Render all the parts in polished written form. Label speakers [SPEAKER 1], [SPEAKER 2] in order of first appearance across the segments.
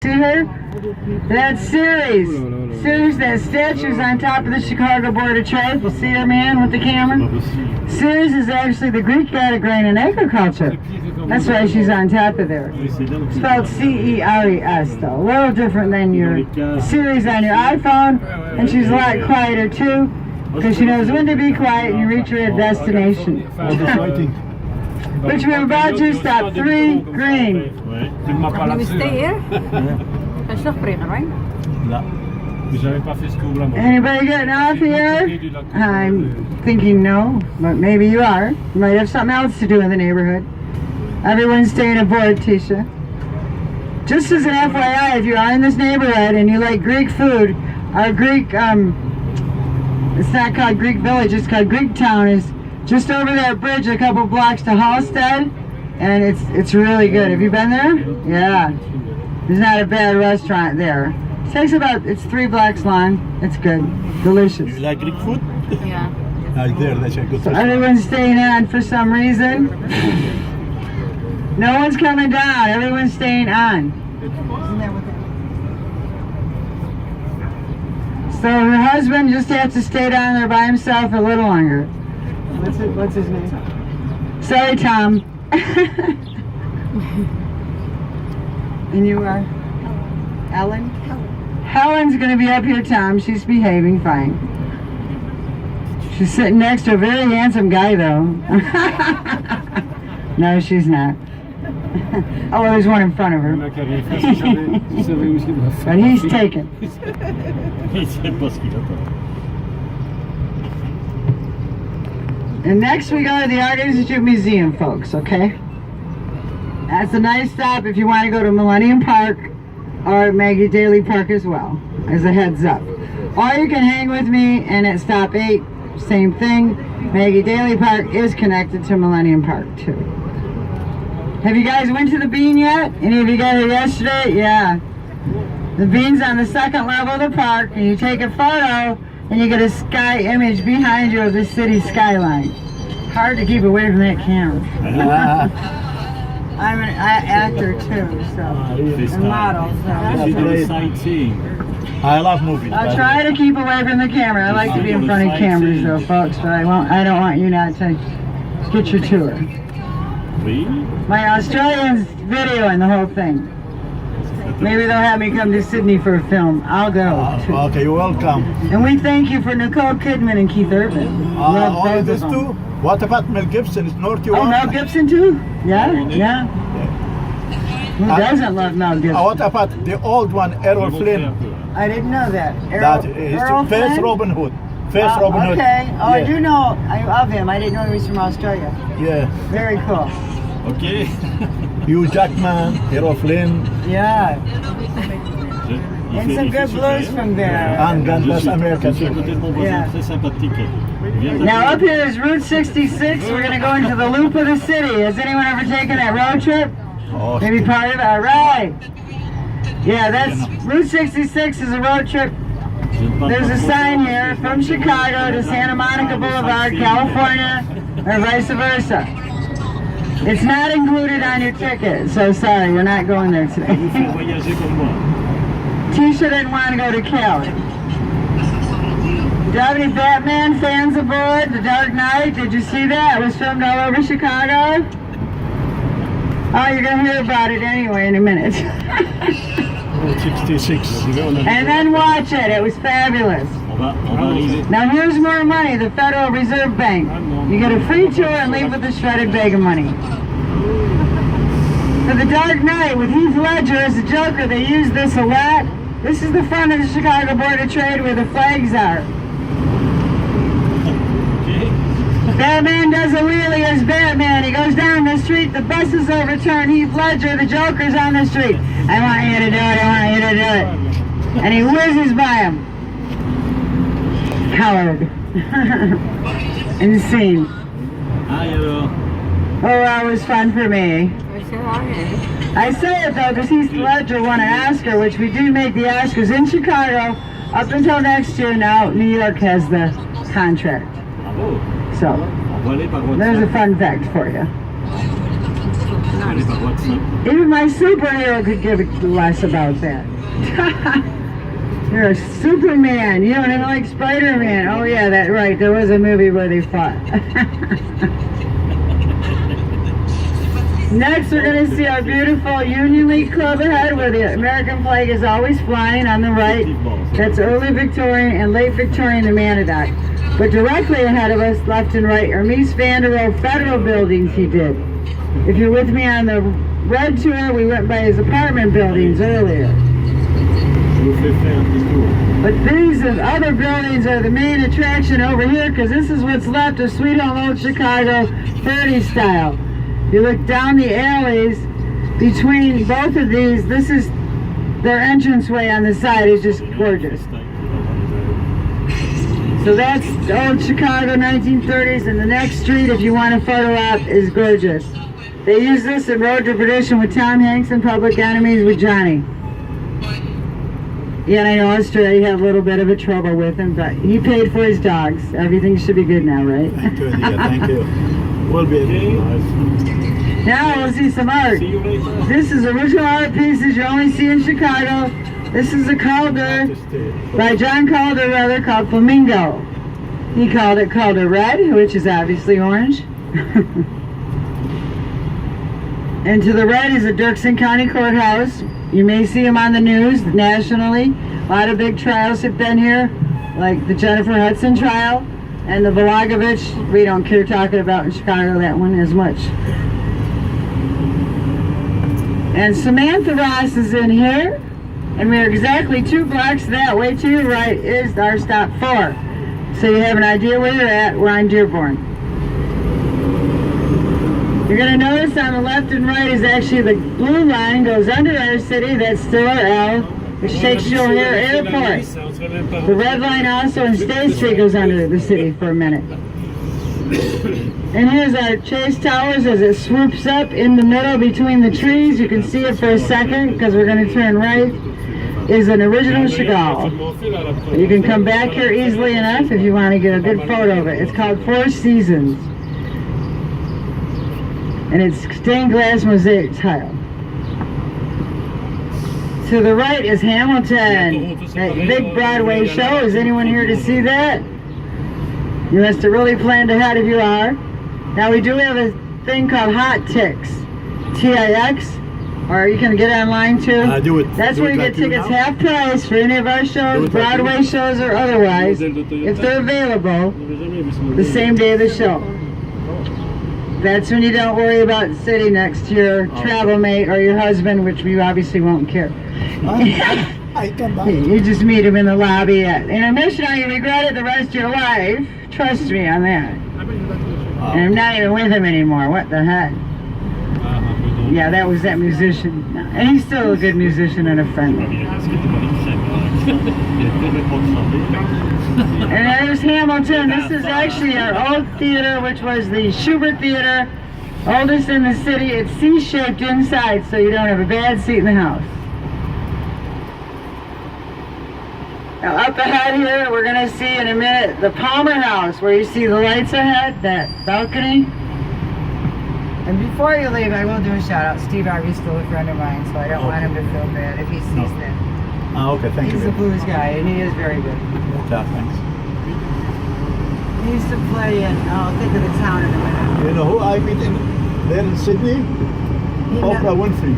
[SPEAKER 1] See her? That's Ceres. Ceres, that statue's on top of the Chicago Board of Trade. You see her, man, with the camera? Ceres is actually the Greek god of grain and agriculture. That's why she's on top of there. Spelled C-E-R-E-S, though. A little different than your Ceres on your iPhone. And she's a lot quieter, too, because she knows when to be quiet and you reach your destination. Which we're about to stop 3 green.
[SPEAKER 2] Can we stay here? That's not prima, right?
[SPEAKER 1] Anybody getting off here? I'm thinking no, but maybe you are. You might have something else to do in the neighborhood. Everyone's staying aboard, Tisha. Just as an FYI, if you are in this neighborhood and you like Greek food, our Greek, it's not called Greek Village, it's called Greek Town, is just over that bridge a couple blocks to Halstead, and it's really good. Have you been there? Yeah. There's not a bad restaurant there. It takes it's 3 blocks long. It's good. Delicious.
[SPEAKER 3] You like Greek food?
[SPEAKER 2] Yeah.
[SPEAKER 3] Right there, that's a good
[SPEAKER 1] So
[SPEAKER 3] restaurant.
[SPEAKER 1] everyone's staying on for some reason. No one's coming down. Everyone's staying on. So her husband just has to stay down there by himself a little longer. What's his name? Sorry, Tom. And you are? Ellen? Helen's going to be up here, Tom. She's behaving fine. She's sitting next to a very handsome guy, though. No, she's not. Oh, well, there's one in front of her. But he's taken. And next we go to the Art Institute Museum, folks, okay? That's a nice stop if you want to go to Millennium Park or Maggie Daley Park as well, as a heads up. Or you can hang with me and at stop 8, same thing. Maggie Daley Park is connected to Millennium Park too. Have you guys went to the Bean yet? Any of you got here yesterday? Yeah. The Bean's on the 2nd level of the park, and you take a photo and you get a sky image behind you of the city skyline. Hard to keep away from that camera. I'm an actor too, so a model.
[SPEAKER 3] I love movies.
[SPEAKER 1] I'll try to keep away from the camera. I like to be in front of cameras, though, folks. But I don't want you not to get your tour. My Australians videoing the whole thing. Maybe they'll have me come to Sydney for a film. I'll go. Too.
[SPEAKER 3] Okay, you're welcome.
[SPEAKER 1] And we thank you for Nicole Kidman and Keith Urban. Love
[SPEAKER 3] Only
[SPEAKER 1] both
[SPEAKER 3] this
[SPEAKER 1] of them.
[SPEAKER 3] too? What about Mel Gibson? Is not you
[SPEAKER 1] Oh,
[SPEAKER 3] want?
[SPEAKER 1] Mel Gibson too? Yeah, yeah. Who doesn't love Mel Gibson?
[SPEAKER 3] What about the old one, Errol Flynn?
[SPEAKER 1] I didn't know that.
[SPEAKER 3] That is
[SPEAKER 1] Errol
[SPEAKER 3] the first
[SPEAKER 1] Flynn?
[SPEAKER 3] Robin Hood. First Robin Hood.
[SPEAKER 1] Okay. Oh, I
[SPEAKER 3] Yeah.
[SPEAKER 1] do know of him. I didn't know he was from Australia.
[SPEAKER 3] Yeah.
[SPEAKER 1] Very cool.
[SPEAKER 4] Okay.
[SPEAKER 3] Hugh Jackman, Errol Flynn,
[SPEAKER 1] Yeah. And some good blues from there.
[SPEAKER 3] and God Bless America too.
[SPEAKER 1] Yeah.
[SPEAKER 4] Très sympathique.
[SPEAKER 1] Now up here is Route 66. We're going to go into the loop of the city. Has anyone ever taken that road trip?
[SPEAKER 3] Oh,
[SPEAKER 1] Maybe part of it? All right. Yeah, that's Route 66 is a road trip. There's a sign here from Chicago to Santa Monica Boulevard, California, or vice versa. It's not included on your ticket, so sorry, we're not going there today.
[SPEAKER 4] Voyager comme moi.
[SPEAKER 1] Tisha didn't want to go to Cali. Do you have any Batman fans aboard? The Dark Knight, did you see that? It was filmed all over Chicago. Oh, you're going to hear about it anyway in a minute.
[SPEAKER 3] 66.
[SPEAKER 1] And then watch it, it was fabulous.
[SPEAKER 4] On va arriver.
[SPEAKER 1] Now here's more money, the Federal Reserve Bank. You get a free tour and leave with a shredded bag of money. For the Dark Knight with Heath Ledger as the Joker, they use this a lot. This is the front of the Chicago Board of Trade where the flags are. Batman does a wheelie as Batman. He goes down the street, the bus is overturned, Heath Ledger, the Joker's on the street. I want you to do it, I want you to do it. And he whizzes by him. Coward. Insane.
[SPEAKER 4] Aïe alors.
[SPEAKER 1] Oh, that was fun for me. I say it though because Heath Ledger won an Oscar, which we do make the Oscars in Chicago up until next year. Now New York has the contract.
[SPEAKER 4] Bravo.
[SPEAKER 1] So
[SPEAKER 4] On va aller par votre
[SPEAKER 1] there's a fun fact for you.
[SPEAKER 4] parler par WhatsApp.
[SPEAKER 1] Even my superhero could give a less about that. You're a Superman. You don't even like Spider-Man. Oh yeah, that's right. There was a movie where they fought. Next, we're going to see our beautiful Union League Club ahead, where the American flag is always flying on the right. That's early Victorian and late Victorian, the Manadoc. But directly ahead of us, left and right, are Mies van der Rohe federal buildings he did. If you're with me on the red tour, we went by his apartment buildings earlier.
[SPEAKER 4] Je vous fais faire un petit tour.
[SPEAKER 1] But these other buildings are the main attraction over here, because this is what's left of Sweet Home Old Chicago 30 style. You look down the alleys between both of these, this is their entranceway on the side is just gorgeous. So that's old Chicago 1930s, and the next street, if you want a photo op, is gorgeous. They use this in Road to Perdition with Tom Hanks and Public Enemies with Johnny. Yeah, and I know Australia had a little bit of a trouble with him, but he paid for his dogs. Everything should be good now, right?
[SPEAKER 3] Thank you, dear. Thank you. We'll be
[SPEAKER 1] Now we'll see some art.
[SPEAKER 4] See you later.
[SPEAKER 1] This is original art pieces you only see in Chicago. This is a Calder by John Calder, rather, called Flamingo. He called it Calder Red, which is obviously orange. And to the right is the Dirksen County Courthouse. You may see him on the news nationally. A lot of big trials have been here, like the Jennifer Hudson trial and the Vologovich. We don't care talking about in Chicago that one as much. And Samantha Ross is in here, and we're exactly 2 blocks that way to your right is our stop 4. So you have an idea where you're at. We're on Dearborn. You're going to notice on the left and right is actually the blue line goes under our city. That's still our L, which takes you here airport. The red line also in State Street goes under the city for a minute. And here's our Chase Towers as it swoops up in the middle between the trees. You can see it for a second because we're going to turn right. Is an original Chagall. You can come back here easily enough if you want to get a good photo of it. It's called Four Seasons. And it's stained glass mosaic tile. To the right is Hamilton, that big Broadway show. Is anyone here to see that? You must have really planned ahead if you are. Now we do have a thing called Hot Tix, T-I-X, or you can get online too. That's where you get tickets half price for any of our shows, Broadway shows or otherwise, if they're available, the same day of the show. That's when you don't worry about sitting next to your travel mate or your husband, which we obviously won't care.
[SPEAKER 3] I come back.
[SPEAKER 1] You just meet him in the lobby at intermission, or you regret it the rest of your life. Trust me on that. And I'm not even with him anymore. What the heck? Yeah, that was that musician. And he's still a good musician and a friend. And there's Hamilton. This is actually our old theater, which was the Schubert Theater, oldest in the city. It's C-shaped inside, so you don't have a bad seat in the house. Now up ahead here, we're going to see in a minute the Palmer House, where you see the lights ahead, that balcony. And before you leave, I will do a shout out. Steve Harvey's still a friend of mine, so I don't want him to feel bad if he sees that.
[SPEAKER 3] Okay, thank you.
[SPEAKER 1] He's a blues guy, and he is very good.
[SPEAKER 3] Thanks.
[SPEAKER 1] He used to play in, I'll think of the town in a minute.
[SPEAKER 3] You know who I meet there in Sydney? Oprah Winfrey.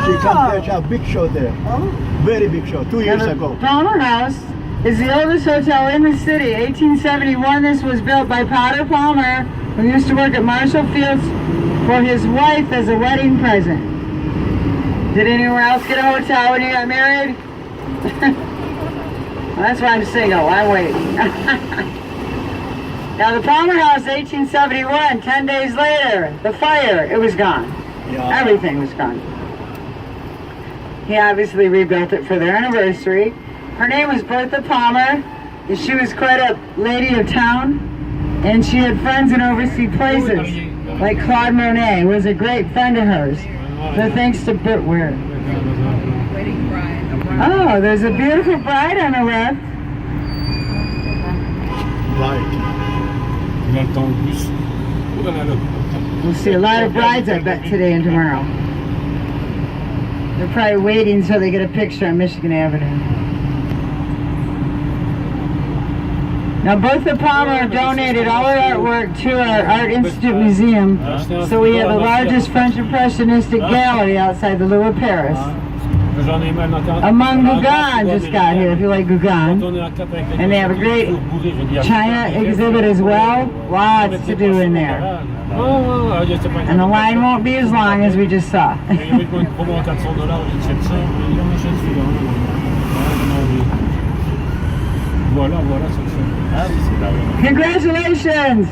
[SPEAKER 3] She come there, she had a big show there.
[SPEAKER 1] Oh.
[SPEAKER 3] Very big show, 2 years ago.
[SPEAKER 1] Palmer House is the oldest hotel in the city. 1871, this was built by Potter Palmer, who used to work at Marshall Fields for his wife as a wedding present. Did anyone else get a hotel when you got married? Well, that's why I'm single. I'm waiting. Now, the Palmer House, 1871, 10 days later, the fire, it was gone.
[SPEAKER 3] Yeah.
[SPEAKER 1] Everything was gone. He obviously rebuilt it for their anniversary. Her name was Bertha Palmer. She was quite a lady of town, and she had friends in overseas places, like Claude Monet was a great friend of hers. So thanks to Bert Ware.
[SPEAKER 2] Wedding bride.
[SPEAKER 1] Oh, there's a beautiful bride on the left.
[SPEAKER 3] Right.
[SPEAKER 5] Dans le temps en plus. Oh là là.
[SPEAKER 1] We'll see a lot of brides, I bet, today and tomorrow. They're probably waiting so they get a picture on Michigan Avenue. Now, Bertha Palmer donated all her artwork to our Art Institute Museum, so we have the largest French Impressionistic gallery outside the Louvre, Paris. Among Gauguin just got here, if you like Gauguin. And they have a great China exhibit as well. Lots to do in there. And the line won't be as long as we just saw.
[SPEAKER 4] Voilà, voilà, c'est ça.
[SPEAKER 1] Congratulations!